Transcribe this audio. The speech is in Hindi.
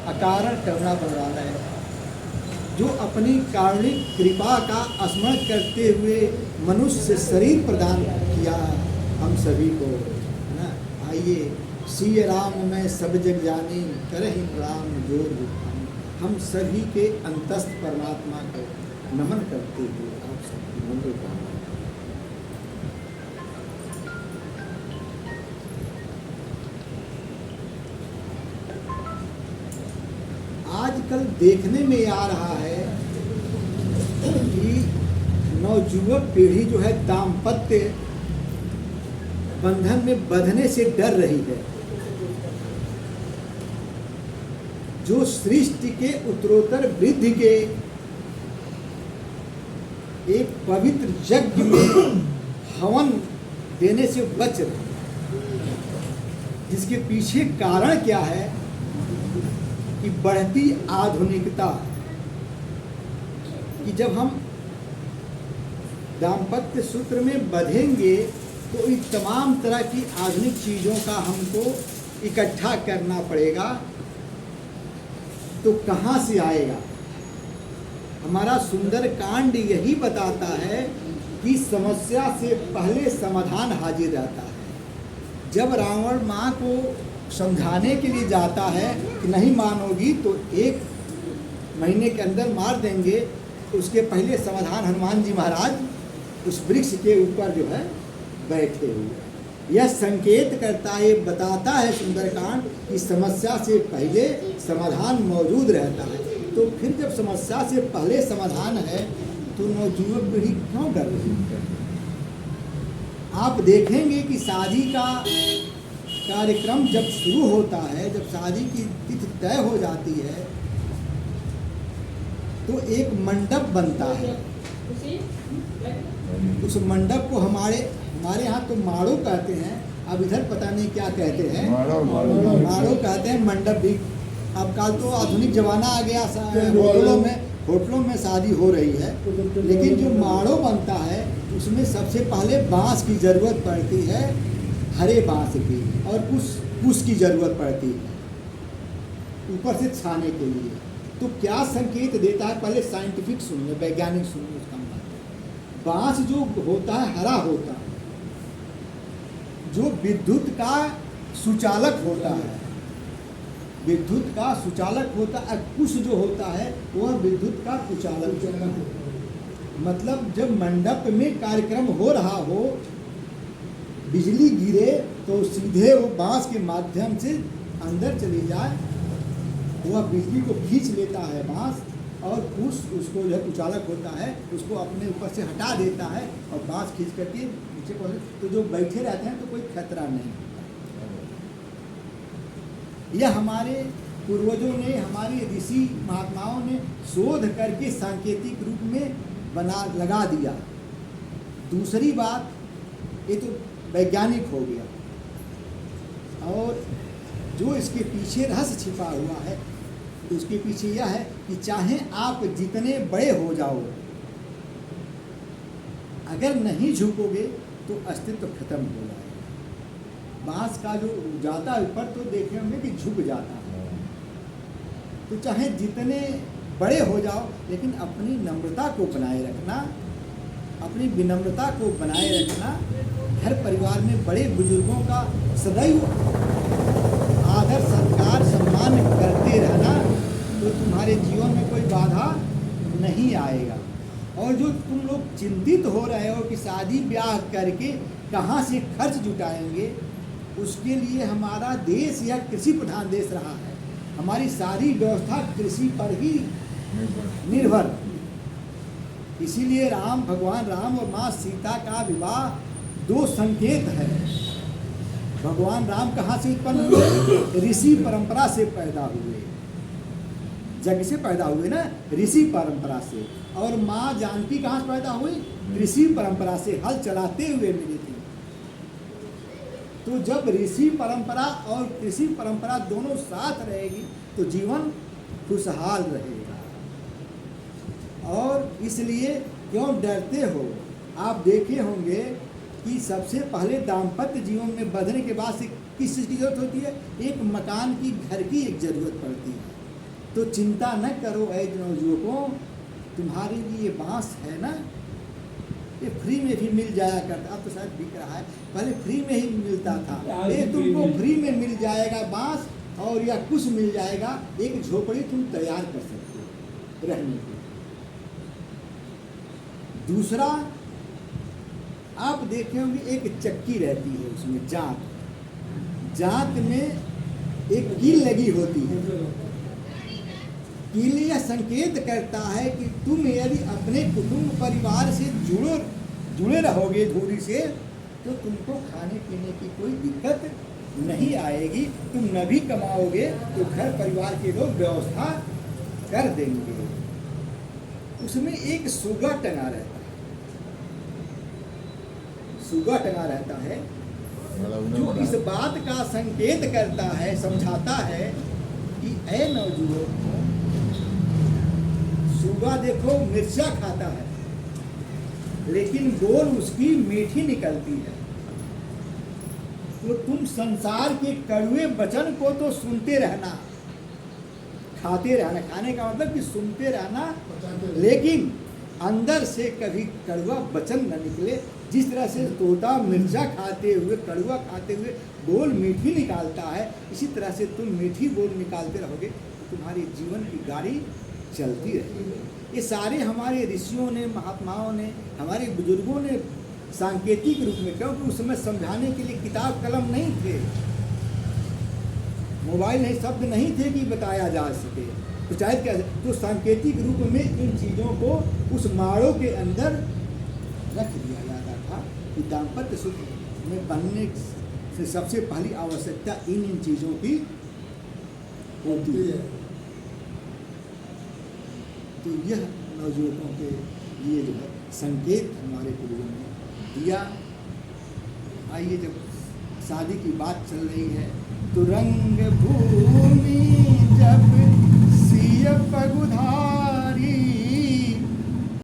अकारण करुणा बलवाना है, जो अपनी कारुणिक कृपा का स्मरण करते हुए मनुष्य शरीर प्रदान किया हम सभी को, है ना। आइए, सिय राम मैं सब जग जानी, करहि प्रणाम जोर जुटानी। हम सभी के अंतस्थ परमात्मा को नमन करते हुए आप सबकी मंगल कामना। आजकल देखने में आ रहा है कि नवयुवक पीढ़ी जो है दाम्पत्य बंधन में बंधने से डर रही है। जो सृष्टि के उत्तरोत्तर वृद्धि के एक पवित्र यज्ञ में हवन देने से बच रहे, जिसके पीछे कारण क्या है कि बढ़ती आधुनिकता, कि जब हम दाम्पत्य सूत्र में बंधेंगे तो इन तमाम तरह की आधुनिक चीज़ों का हमको इकट्ठा करना पड़ेगा, तो कहाँ से आएगा। हमारा सुंदर कांड यही बताता है कि समस्या से पहले समाधान हाजिर रहता है। जब रावण माँ को समझाने के लिए जाता है कि नहीं मानोगी तो 1 महीने के अंदर मार देंगे, उसके पहले समाधान हनुमान जी महाराज उस वृक्ष के ऊपर जो है बैठे हुए। यह संकेत करता है, बताता है सुंदरकांड कि समस्या से पहले समाधान मौजूद रहता है। तो फिर जब समस्या से पहले समाधान है तो नवयुवक पीढ़ी क्यों डर रही है। आप देखेंगे कि शादी का कार्यक्रम जब शुरू होता है, जब शादी की तिथि तय हो जाती है तो एक मंडप बनता है। उस मंडप को हमारे यहाँ तो माड़ो कहते हैं, अब इधर पता नहीं क्या कहते हैं, माड़ो कहते हैं, मंडप भी। अब कल तो आधुनिक जमाना आ गया, होटलों में शादी हो रही है, लेकिन जो माड़ो बनता है उसमें सबसे पहले बांस की ज़रूरत पड़ती है, हरे बांस की, और कुछ की ज़रूरत पड़ती है ऊपर से छाने के लिए। तो क्या संकेत देता है, पहले साइंटिफिक सुनिए, वैज्ञानिक सुनिए उसका मतलब। बांस जो होता है हरा होता है, जो विद्युत का सुचालक होता है, विद्युत का सुचालक होता है। कुश जो होता है वह विद्युत का कुचालक होता है। मतलब जब मंडप में कार्यक्रम हो रहा हो, बिजली गिरे तो सीधे वो बांस के माध्यम से अंदर चली जाए, वह बिजली को खींच लेता है बांस, और कुश उसको जो है कुचालक होता है उसको अपने ऊपर से हटा देता है और बांस खींच करके नीचे को, तो जो बैठे रहते हैं तो कोई खतरा नहीं। यह हमारे पूर्वजों ने, हमारे ऋषि महात्माओं ने शोध करके सांकेतिक रूप में लगा दिया। दूसरी बात, ये तो वैज्ञानिक हो गया, और जो इसके पीछे रहस्य छिपा हुआ है, उसके पीछे यह है कि चाहे आप जितने बड़े हो जाओ, अगर नहीं झुकोगे तो अस्तित्व खत्म हो जाएगा। बांस का जो जाता है ऊपर तो देखे होंगे कि झुक जाता है। तो चाहे जितने बड़े हो जाओ, लेकिन अपनी नम्रता को बनाए रखना, अपनी विनम्रता को बनाए रखना, घर परिवार में बड़े बुजुर्गों का सदैव आदर सत्कार सम्मान करते रहना, तो तुम्हारे जीवन में कोई बाधा नहीं आएगा। और जो तुम लोग चिंतित हो रहे हो कि शादी ब्याह करके कहाँ से खर्च जुटाएंगे, उसके लिए हमारा देश यह कृषि प्रधान देश रहा है। हमारी सारी व्यवस्था कृषि पर ही निर्भर। इसीलिए भगवान राम और माँ सीता का विवाह 2 संकेत है। भगवान राम कहाँ से उत्पन्न हुए? ऋषि परंपरा से पैदा हुए, जग से पैदा हुए ना, ऋषि परंपरा से। और माँ जानकी कहाँ से पैदा हुई? कृषि परंपरा से, हल चलाते हुए मिली थी। तो जब ऋषि परंपरा और कृषि परंपरा दोनों साथ रहेगी तो जीवन खुशहाल रहेगा। और इसलिए क्यों डरते हो? आप देखे होंगे कि सबसे पहले दाम्पत्य जीवन में बंधने के बाद से किस चीज़ की जरूरत होती है? एक मकान की, घर की एक ज़रूरत पड़ती है। तो चिंता न करो ऐ नवयुवकों, तुम्हारे लिए ये बांस है ना, ये फ्री में भी मिल जाया करता, अब तो शायद बिक रहा है, पहले फ्री में ही मिलता था, ये तुमको फ्री में मिल जाएगा बांस, और या कुछ मिल जाएगा, एक झोपड़ी तुम तैयार कर सकते हो रहने की। दूसरा, आप देखे होंगे एक चक्की रहती है उसमें, जात में एक कील लगी होती है। कील यह संकेत करता है कि तुम यदि अपने कुटुंब परिवार से जुड़े रहोगे धूरी से, तो तुमको खाने पीने की कोई दिक्कत नहीं आएगी, तुम न भी कमाओगे तो घर परिवार के लोग व्यवस्था कर देंगे। उसमें एक सुगा टंगा रहता है, सुगा टंगा रहता है, जो इस बात का संकेत करता है, समझाता है कि ऐ नौजुवान, सुगा देखो मिर्चा खाता है, लेकिन बोल उसकी मीठी निकलती है। तो तुम संसार के कड़वे वचन को तो सुनते रहना, खाते रहना, खाने का मतलब कि सुनते रहना, लेकिन अंदर से कभी कड़वा वचन न निकले। जिस तरह से तोता मिर्चा खाते हुए, कड़वा खाते हुए बोल मीठी निकालता है, इसी तरह से तुम मीठी बोल निकालते रहोगे तो तुम्हारी जीवन की गाड़ी चलती रहेगी। ये सारे हमारे ऋषियों ने, महात्माओं ने, हमारे बुजुर्गों ने सांकेतिक रूप में, क्योंकि उस समय समझाने के लिए किताब कलम नहीं थे, मोबाइल नहीं, शब्द नहीं थे कि बताया जा सके, तो चाहे क्या, तो सांकेतिक रूप में इन चीज़ों को उस माड़ों के अंदर रख दिया जाता था कि दाम्पत्य सुख में बनने से सबसे पहली आवश्यकता इन चीज़ों की होती है। तो यह नवयुवकों के लिए जो है संकेत हमारे पूर्वों ने दिया। आइए, जब शादी की बात चल रही है तो रंग भूमि